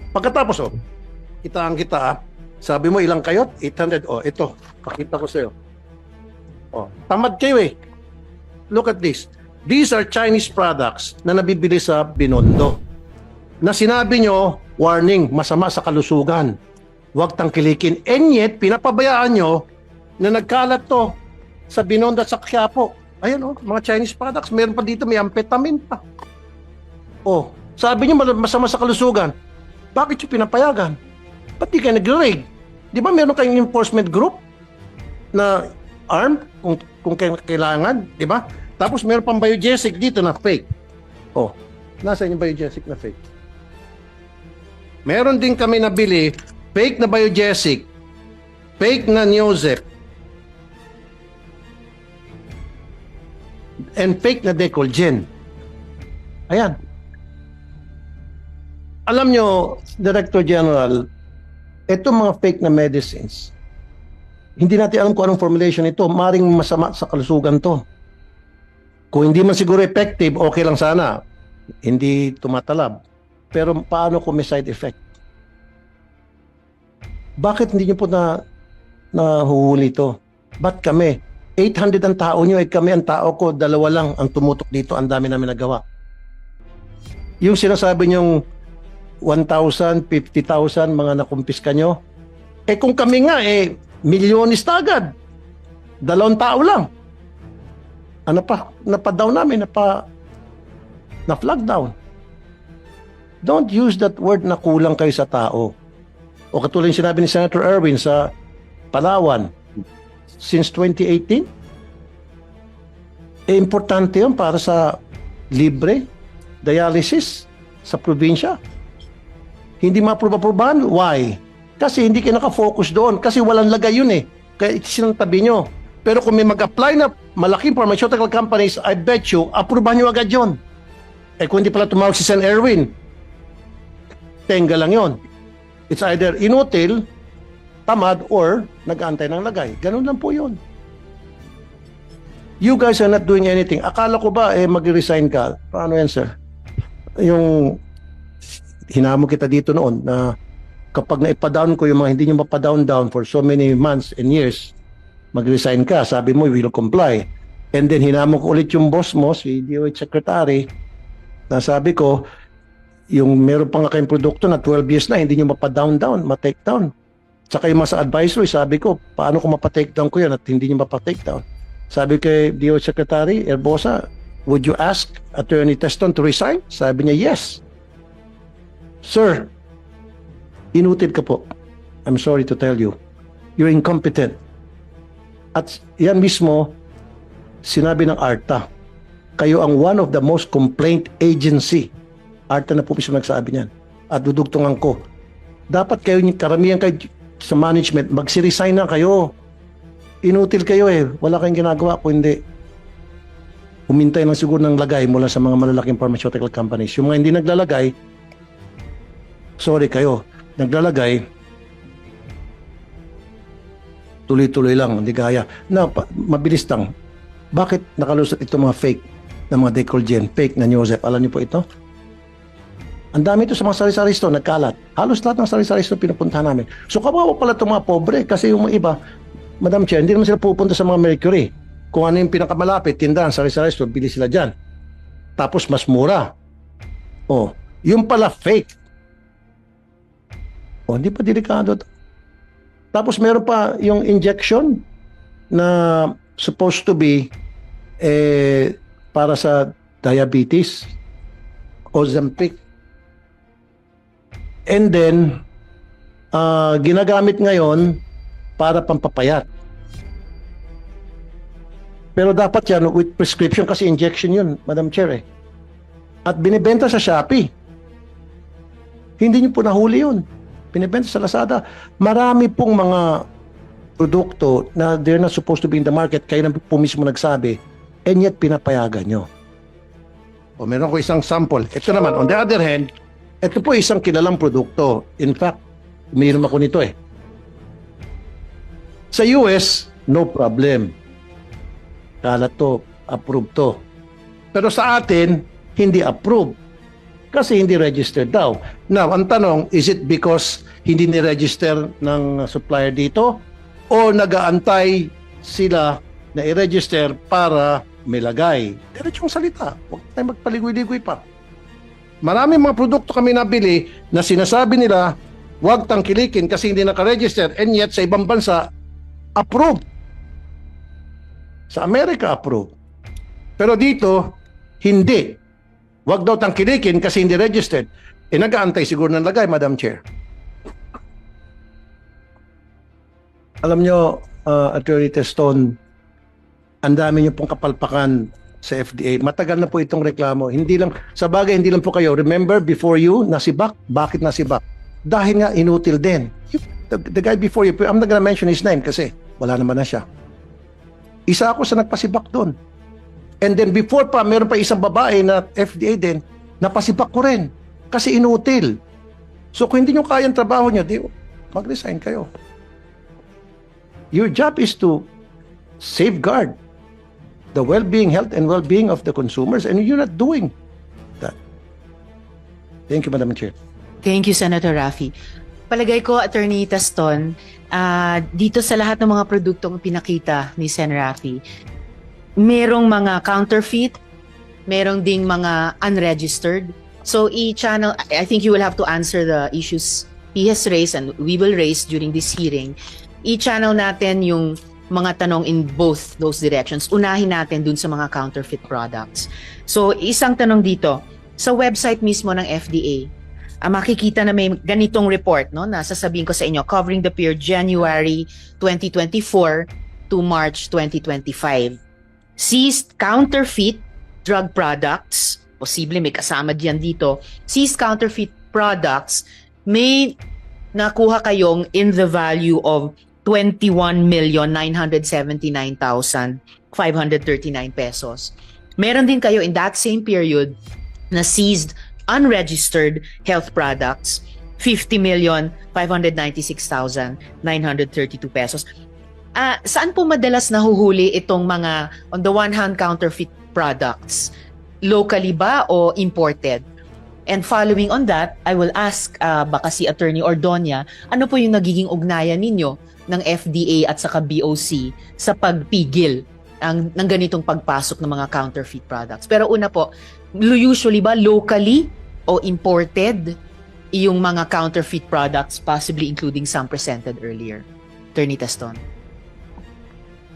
Pagkatapos, kitaan kita. Sabi mo, ilang kayo? 800. Ito. Pakita ko sa'yo. Tamad kayo eh. Look at this. These are Chinese products na nabibili sa Binondo. Na sinabi nyo, warning, masama sa kalusugan. Huwag tangkilikin. And yet, pinapabayaan nyo na nagkalat to sa Binondo at sa Quiapo. Ayan mga Chinese products. Meron pa dito, may amphetamine pa. Sabi nyo masama sa kalusugan. Bakit yung pinapayagan? Ba't di kayo nag-raid? Di ba meron kayong enforcement group na armed kung kailangan? Di ba? Tapos meron pang biogesic dito na fake. Nasaan yung biogesic na fake? Meron din kami nabili fake na biogesic, fake na Neozep, and fake na Decolgen. Ayan. Alam nyo, Director General, itong mga fake na medicines, hindi natin alam kung anong formulation ito. Maring masama sa kalusugan to. Kung hindi man siguro effective, okay lang sana. Hindi tumatalab. Pero paano kung may side effect? Bakit hindi nyo po nahuhuli ito? Ba't kami? 800 ang tao nyo, kami ang tao ko, 2 lang ang tumutok dito, ang dami namin nagawa. Yung sinasabi nyong 1,000, 50,000 mga nakumpiska nyo, kung kami nga, milyonis na agad. 2 tao lang. Ano pa? Napa-down namin, na-flag down. Don't use that word na kulang kayo sa tao. O katulad yung sinabi ni Senator Erwin sa Palawan, since 2018, importante yun para sa libre dialysis sa probinsya. Hindi ma-approve-approvehan. Why? Kasi hindi kayo nakafocus doon. Kasi walang lagay yun eh. Kaya isinantabi nyo. Pero kung may mag-apply na malaking pharmaceutical companies, I bet you, approvehan nyo agad yun. Kung hindi pala tumawag si Sen. Erwin, tenga lang yun. It's either inutil, tamad, or nag-aantay ng lagay. Ganun lang po yun. You guys are not doing anything. Akala ko ba mag-resign ka? Paano yan, sir? Yung hinamo kita dito noon na kapag naipa-down ko yung mga hindi nyo mapa-down for so many months and years, mag-resign ka. Sabi mo, we will comply. And then hinamo ko ulit yung boss mo, si DOH Secretary, na sabi ko, yung meron pa nga kayong produkto na 12 years na, hindi nyo mapa-down, ma-take down. Tsaka yung mga sa advisory, sabi ko, paano kung mapa-take down ko yan at hindi nyo mapa-take down? Sabi kay DOH Secretary Herbosa, would you ask Attorney Teston to resign? Sabi niya, yes. Sir, inutil ka po. I'm sorry to tell you. You're incompetent. At yan mismo, sinabi ng ARTA, kayo ang one of the most complaint agency. ARTA na po mismo nagsabi niyan. At dudugtungan ko. Dapat kayo, karamihan kayo sa management, magsi-resign na kayo. Inutil kayo Wala kayong ginagawa kung hindi. Humintay lang siguro ng lagay mula sa mga malalaking pharmaceutical companies. Yung mga hindi naglalagay, sorry kayo, naglalagay, tuloy-tuloy lang, hindi kaya. Mabilis lang. Bakit nakalusot itong mga fake na mga Decolgen, fake na Neozep? Alam niyo po ito? Ang dami ito sa mga sari-sari store, nagkalat. Halos lahat ng sari-sari store pinupuntahan namin. So kawawa pala itong mga pobre kasi yung mga iba, Madam Chair, hindi naman sila pupunta sa mga Mercury. Kung ano yung pinakamalapit, tindahan, sari-sari store, bili sila dyan. Tapos mas mura. Yung pala fake. Hindi pa delikado. Tapos meron pa yung injection na supposed to be para sa diabetes, Ozempic. And then, ginagamit ngayon para pampapayat. Pero dapat yan with prescription kasi injection yun, Madam Chair At binibenta sa Shopee. Hindi nyo po nahuli yun. Binibenta sa Lazada. Marami pong mga produkto na they're not supposed to be in the market. Kayo na po mismo nagsabi. And yet, pinapayagan nyo. Meron ko isang sample. Ito naman, on the other hand, ito po isang kilalang produkto. In fact, umiinom ako nito Sa US, no problem. Kalat to, approved to. Pero sa atin, hindi approved. kasi hindi registered daw. Now, ang tanong, is it because hindi ni-register ng supplier dito o nag-aantay sila na i-register para milagay? Diretsong salita. Huwag tayo magpaligoy-ligoy pa. Maraming mga produkto kami nabili na sinasabi nila huwag tangkilikin kasi hindi naka-register, and yet sa ibang bansa, approved. Sa Amerika, approved. Pero dito, hindi. Huwag daw tangkilikin kasi hindi registered. Nag-aantay siguro ng lagay, Madam Chair. Alam nyo, Attorney Teston, ang dami nyo pong kapalpakan sa FDA. Matagal na po itong reklamo. Hindi lang, sa bagay, hindi lang po kayo. Remember, before you, nasibak. Bakit nasibak? Dahil nga, inutil din. The guy before you, I'm not gonna mention his name kasi wala naman na siya. Isa ako sa nagpasibak doon. And then before pa, meron pa isang babae na FDA din, napasibak ko rin. Kasi inutil. So kung hindi nyo kayang trabaho nyo, di, mag-resign kayo. Your job is to safeguard the well-being, health and well-being of the consumers, and you're not doing that. Thank you, Madam Chair. Thank you, Senator Raffy. Palagay ko, Attorney Taston, dito sa lahat ng mga produktong pinakita ni Sen. Raffy, merong mga counterfeit, merong ding mga unregistered. So i-channel, I think you will have to answer the issues he has raised and we will raise during this hearing. I-channel natin yung mga tanong in both those directions. Unahin natin dun sa mga counterfeit products. So isang tanong dito, sa website mismo ng FDA, makikita na may ganitong report, no, na sasabihin ko sa inyo, covering the period January 2024 to March 2025. Seized counterfeit drug products, posible may kasama diyan dito, seized counterfeit products, may nakuha kayong in the value of 21,979,539 pesos. Meron din kayo in that same period na seized unregistered health products, 50,596,932 pesos. Saan po madalas nahuhuli itong mga, on the one hand, counterfeit products? Locally ba o imported? And following on that, I will ask baka si Attorney Ordonia, ano po yung nagiging ugnayan ninyo ng FDA at saka BOC sa pagpigil ng ganitong pagpasok ng mga counterfeit products? Pero una po, usually ba locally o imported yung mga counterfeit products, possibly including some presented earlier? Attorney Taston.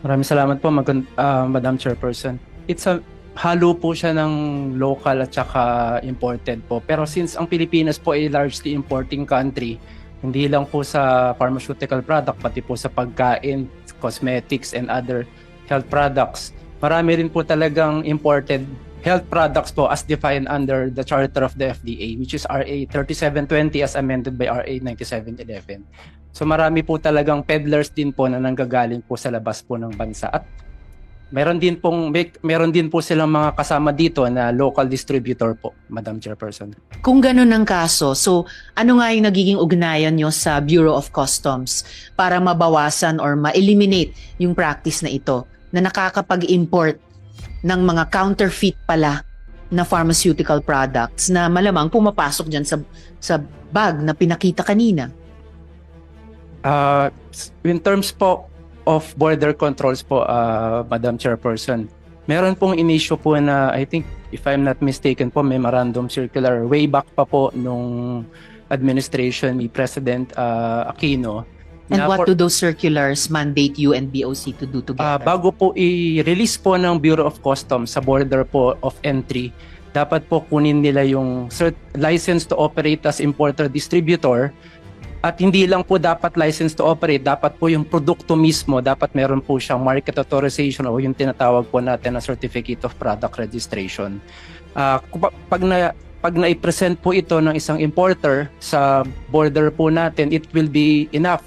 Maraming salamat po, Madam Chairperson. It's a halo po siya ng local at saka imported po. Pero since ang Pilipinas po ay largely importing country, hindi lang po sa pharmaceutical product, pati po sa pagkain, cosmetics, and other health products, marami rin po talagang imported health products po as defined under the charter of the FDA, which is RA 3720 as amended by RA 9711. So marami po talagang peddlers din po na nanggagaling po sa labas po ng bansa. At meron din po silang mga kasama dito na local distributor po, Madam Chairperson. Kung ganun ang kaso, so ano nga yung nagiging ugnayan nyo sa Bureau of Customs para mabawasan or ma-eliminate yung practice na ito na nakakapag-import ng mga counterfeit pala na pharmaceutical products na malamang pumapasok dyan sa bag na pinakita kanina? In terms po of border controls po, Madam Chairperson, meron pong in-issue po na, I think, if I'm not mistaken po, memorandum circular way back pa po nung administration ni President Aquino. And what do those circulars mandate you and BOC to do together? Bago po i-release po ng Bureau of Customs sa border po of entry, dapat po kunin nila yung license to operate as importer-distributor. At hindi lang po dapat license to operate, dapat po yung produkto mismo, dapat meron po siyang market authorization o yung tinatawag po natin na Certificate of Product Registration. Pag na-present po ito ng isang importer sa border po natin, it will be enough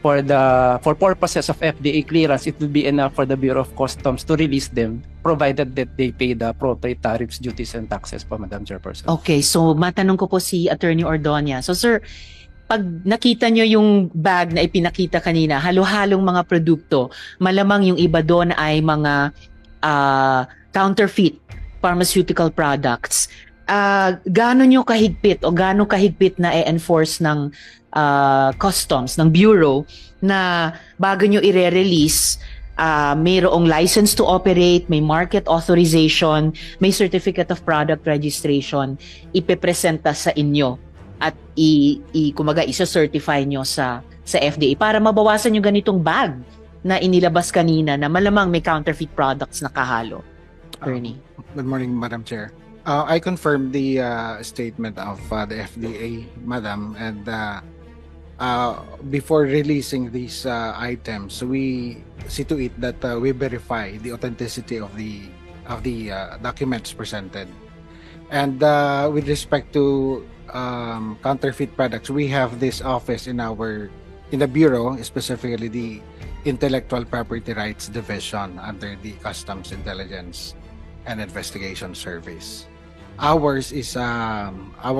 for purposes of FDA clearance. It will be enough for the Bureau of Customs to release them, provided that they pay the appropriate tariffs, duties, and taxes po, Madam Chairperson. Okay, so matanong ko po si Attorney Ordonia. So sir, pag nakita nyo yung bag na ipinakita kanina, halo-halong mga produkto, malamang yung iba doon ay mga counterfeit pharmaceutical products. gaano nyo kahigpit o gaano kahigpit na i-enforce ng customs, ng bureau, na bago nyo i-release, mayroong license to operate, may market authorization, may certificate of product registration, ipepresenta sa inyo at kumaga isa-certify nyo sa FDA para mabawasan yung ganitong bag na inilabas kanina na malamang may counterfeit products na kahalo. Attorney. Good morning, Madam Chair. I confirm the statement of the FDA, Madam, and before releasing these items, we see to it that we verify the authenticity of the documents presented. And with respect to counterfeit products, we have this office in the bureau, specifically the Intellectual Property Rights Division under the Customs Intelligence and Investigation Service. Our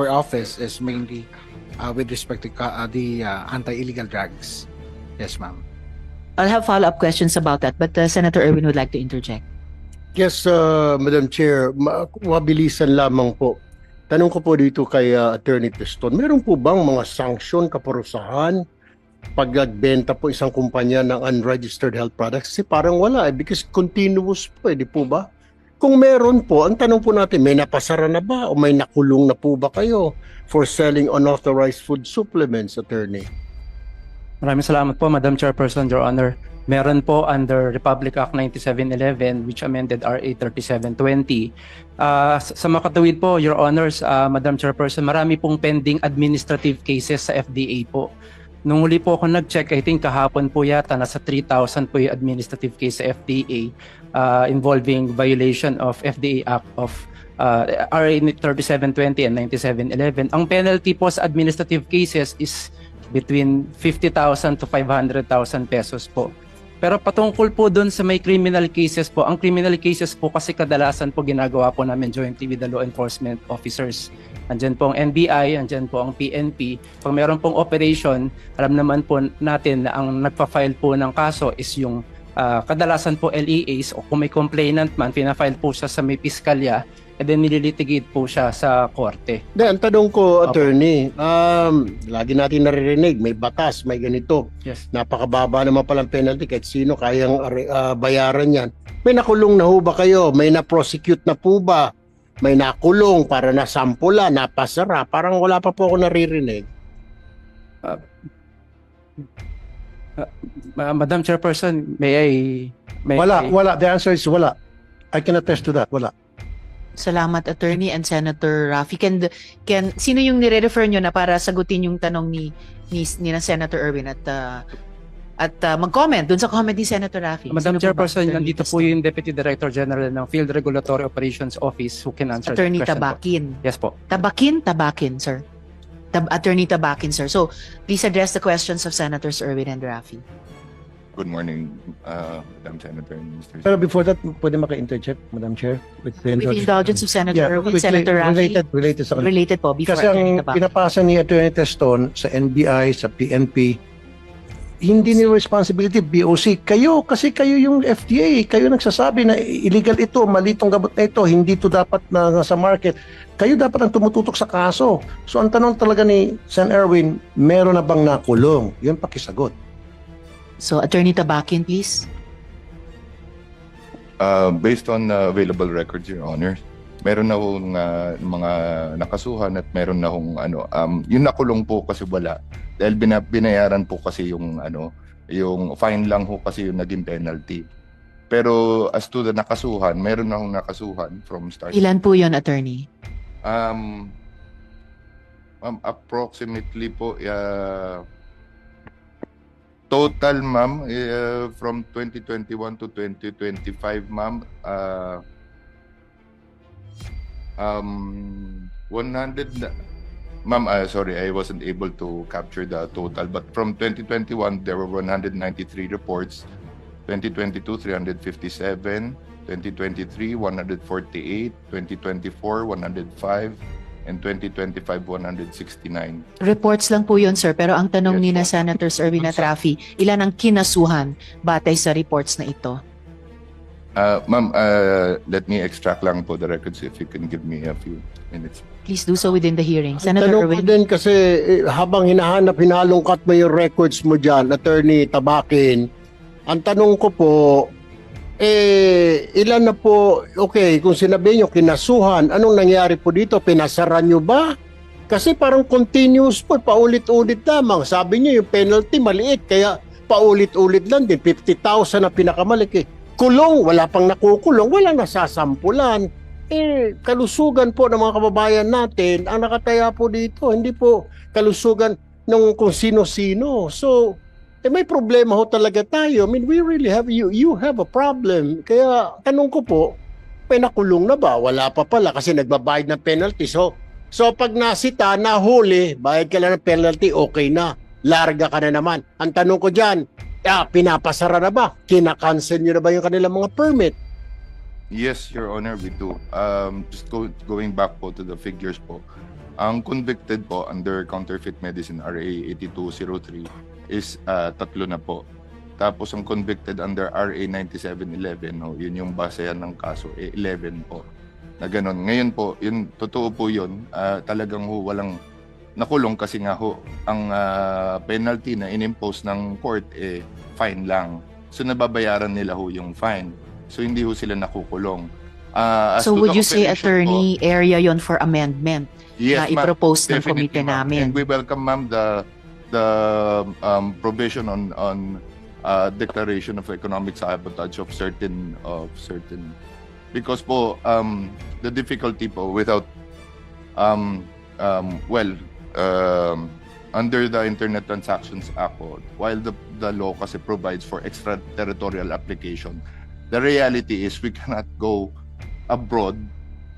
office is mainly with respect to the anti-illegal drugs. Yes, ma'am. I'll have follow-up questions about that, but Senator Erwin would like to interject. Yes, Madam Chair, mabilisan lamang po. Tanong ko po dito kay Attorney Teston, meron po bang mga sanction, kaparusahan pag nagbenta po isang kumpanya ng unregistered health products? Kasi parang wala because continuous po di po ba? Kung meron po, ang tanong po natin, may napasara na ba o may nakulong na po ba kayo for selling unauthorized food supplements, Attorney? Maraming salamat po, Madam Chairperson, Your Honor. Meron po under Republic Act 9711 which amended RA 3720. Sa makatawid po, Your Honors, Madam Chairperson, marami pong pending administrative cases sa FDA po. Nung huli po ako nag-check, I think kahapon po yata, nasa 3,000 po yung administrative case sa FDA involving violation of FDA Act of RA 3720 and 9711. Ang penalty po sa administrative cases is between 50,000 to 500,000 pesos po. Pero patungkol po doon sa may criminal cases po, ang criminal cases po kasi kadalasan po ginagawa po namin jointly with the law enforcement officers. Andyan po ang NBI, andyan po ang PNP. Pag meron pong operation, alam naman po natin na ang nagpa-file po ng kaso is yung kadalasan po LEAs o kung may complainant man, pina-file po siya sa may piskalya and then nililitigate po siya sa korte. Ang tanong ko, Attorney, lagi natin naririnig, may batas, may ganito. Yes. Napakababa naman palang penalty kahit sino kayang bayaran yan. May nakulong na ho ba kayo? May na-prosecute na po ba? May nakulong para nasampula, napasara? Parang wala pa po ako naririnig. Madam Chairperson, may Wala. The answer is wala. I can attest to that. Wala. Salamat, Attorney and Senator Raffy. Sino yung nire-refer nyo na para sagutin yung tanong ni na Senator Erwin at mag-comment dun sa comment ni Senator Raffy? Madam Sino po ba? Chairperson, Attorney nandito po Teston. yung Deputy Director General ng Field Regulatory Operations Office who can answer Attorney the question po. Tabakin. Yes po. Tabakin, sir. Attorney Tabakin, sir. So, please address the questions of Senators Erwin and Raffy. Good morning, Madam Senator and Mr. Pero before that, pwede maka-interject, Madam Chair? With the With the indulgence of Senator Erwin, quickly, Senator Raffy. related sa kanila. Related po, before Kasi Attorney ang Tabakin. pinapasa ni Attorney Teston sa NBI, sa PNP, hindi nila responsibility, BOC. Kayo, kasi kayo yung FDA, kayo nagsasabi na illegal ito, mali itong gamot na ito, hindi ito dapat na nasa market. Kayo dapat ang tumututok sa kaso. So ang tanong talaga ni Sen. Erwin, meron na bang nakulong? Yun pakisagot. So, Attorney Tabakin, please. Based on available records, Your Honor, meron na hong mga nakasuhan at meron na hong yung nakulong po kasi wala. Dahil binayaran po kasi yung yung fine lang ho kasi yung naging penalty. Pero as to the nakasuhan, meron na hong nakasuhan from start. Ilan po yon, Attorney? Approximately po total, ma'am, from 2021 to 2025, ma'am, 100, ma'am, sorry, I wasn't able to capture the total, but from 2021, there were 193 reports, 2022, 357, 2023, 148, 2024, 105, and 2025, 169. Reports lang po yun, sir. Pero ang tanong Yes, ni na po. Senators Erwin at Raffy, ilan ang kinasuhan batay sa reports na ito? Ma'am, let me extract lang po the records if you can give me a few minutes. Please do so within the hearing. Senator Tanong ko Erwin. din kasi habang hinalungkat mo yung records mo dyan, Attorney Tabakin, ang tanong ko po, ilan na po, okay, kung sinabi nyo, kinasuhan, anong nangyari po dito? Pinasaran nyo ba? Kasi parang continuous po, paulit-ulit lamang. Sabi nyo yung penalty maliit, kaya paulit-ulit lang din, 50,000 na pinakamalaki. Kulong, wala pang nakukulong, walang nasasampulan. Kalusugan po ng mga kababayan natin ang nakataya po dito, hindi po kalusugan ng kung sino-sino. So, may problema ho talaga tayo. I mean, we really have, you have a problem. Kaya tanong ko po, may nakulong na ba? Wala pa pala kasi nagbabayad ng penalty. So pag nasita, nahuli, bayad ka lang ng penalty, okay na. Larga ka na naman. Ang tanong ko dyan, pinapasara na ba? Kinakancel nyo na ba yung kanilang mga permit? Yes, Your Honor, we do. Just going back po to the figures po. Ang convicted po under counterfeit medicine RA 8203 is 3 na po. Tapos ang convicted under RA 9711, yun yung basehan ng kaso, 11 po. Na ganun. Ngayon po, yun, totoo po yun. Talagang walang nakulong kasi nga ang penalty na inimpose ng court fine lang. So nababayaran nila yung fine. So hindi sila nakukulong. So would you say, Attorney, area yon for amendment yes, na i-propose ng definitely, komite ma'am. namin? And we welcome, ma'am, the provision on declaration of economic sabotage of certain because po the difficulty po without under the Internet Transactions Act, while the law kasi provides for extraterritorial application, the reality is we cannot go abroad,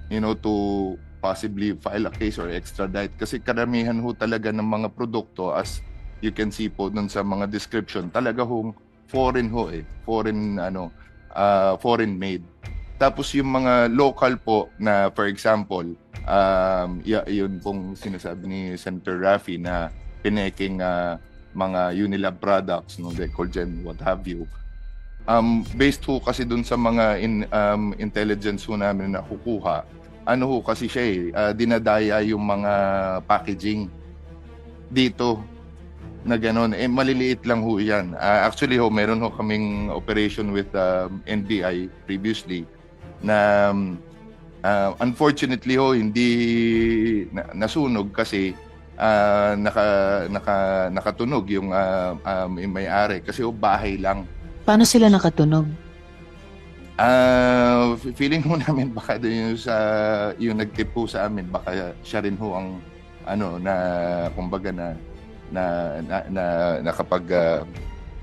to possibly file a case or extradite kasi karamihan talaga ng mga produkto, as you can see po dun sa mga description, talaga foreign foreign made. Tapos yung mga local po na, for example, yun pong sinasabi ni Senator Raffy na pineking mga Unilab products, Decolgen, what have you. Based kasi dun sa mga intelligence namin na kukuha, kasi siya dinadaya yung mga packaging dito na gano'n. Maliliit lang yan. Actually meron kaming operation with NBI previously na unfortunately hindi nasunog kasi nakatunog yung may-ari kasi bahay lang. Paano sila nakatunog? Feeling namin baka yung nagtip sa amin, baka siya rin ang na kumbaga na kapag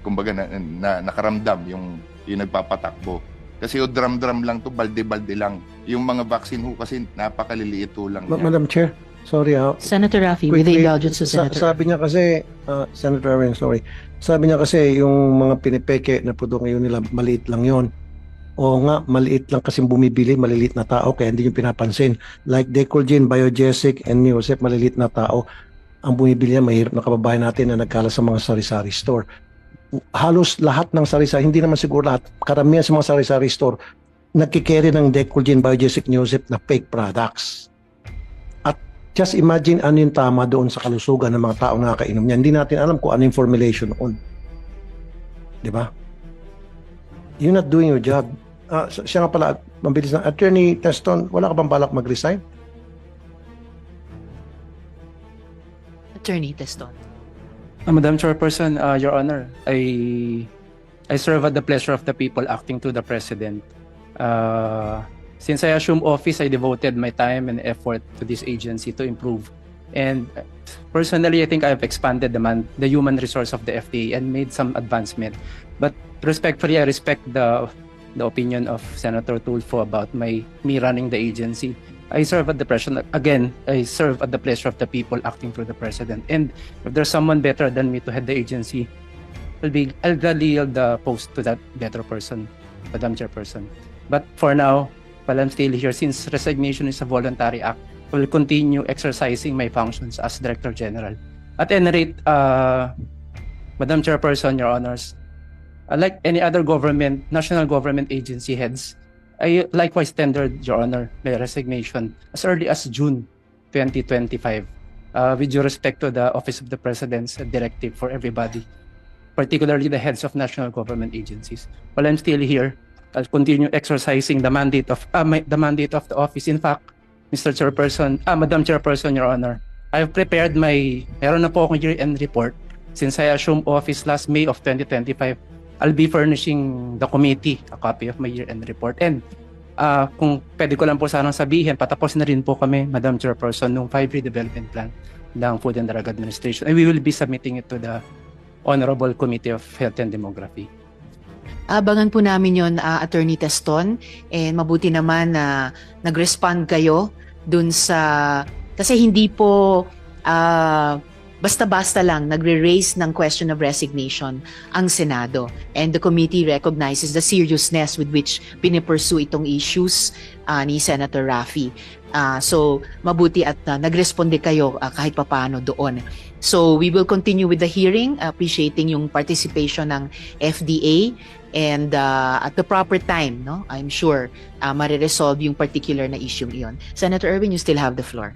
kumbaga na nakaramdam yung nagpapatakbo. Kasi drum lang to, balde lang. Yung mga vaccine kasi napakaliliit lang niya. Madam Chair, sorry Senator Raffy, with the indulgence of Senator. Sabi niya kasi, Senator Erwin, sorry. Sabi niya kasi yung mga pinipeke na produkto ngayon nila, maliit lang yon. Oo nga, maliit lang kasi bumibili, maliliit na tao, kaya hindi nyo pinapansin. Like Decolgen, Biogesic, and Neosep, maliliit na tao. Ang bumibili niya, mahirap na kababayan natin na nagkala sa mga sari-sari store. Halos lahat ng sari-sari, hindi naman siguro lahat, karamihan sa mga sari-sari store, nagkikerry ng Decolgen, Biogesic, Neosep na fake products. At just imagine ano yung tama doon sa kalusugan ng mga tao na nakakainom niya. Hindi natin alam kung ano yung formulation noon. Di ba? You're not doing your job. Siya nga pala, mabilis na. Attorney Teston, wala ka bang balak mag-resign? Attorney Teston. Madam Chairperson, Your Honor, I serve at the pleasure of the people acting to the President. Since I assumed office, I devoted my time and effort to this agency to improve. And personally, I think I've expanded the human resource of the FDA and made some advancement. But respectfully, I respect the opinion of Senator Tulfo about me running the agency. I serve at the pleasure, again, I serve at the pleasure of the people acting through the President. And if there's someone better than me to head the agency, I'll gladly yield the post to that better person, Madam Chairperson. But for now, while I'm still here, since resignation is a voluntary act, I will continue exercising my functions as Director General. At any rate, Madam Chairperson, Your Honors, Like any other government, national government agency heads, I likewise tendered, Your Honor, my resignation as early as June 2025, with due respect to the Office of the President's directive for everybody, particularly the heads of national government agencies. While I'm still here, I'll continue exercising the mandate of the office. In fact, Madam Chairperson, Your Honor, I've prepared meron na po akong year-end report. Since I assumed office last May of 2025, I'll be furnishing the committee a copy of my year-end report. And kung pwede ko lang po sanang sabihin, patapos na rin po kami, Madam Chairperson, ng 5-year development plan ng Food and Drug Administration. And we will be submitting it to the Honorable Committee of Health and Demography. Abangan po namin yon, Attorney Teston, and mabuti naman na nag-respond kayo dun sa, kasi hindi po basta-basta lang nagre-raise ng question of resignation ang Senado, and the committee recognizes the seriousness with which pinipursue itong issues ni Senator Raffy. So mabuti at nagresponde kayo kahit papaano doon. So we will continue with the hearing, appreciating yung participation ng FDA, and at the proper time, no, I'm sure mariresolve yung particular na issue iyon. Senator Erwin, you still have the floor.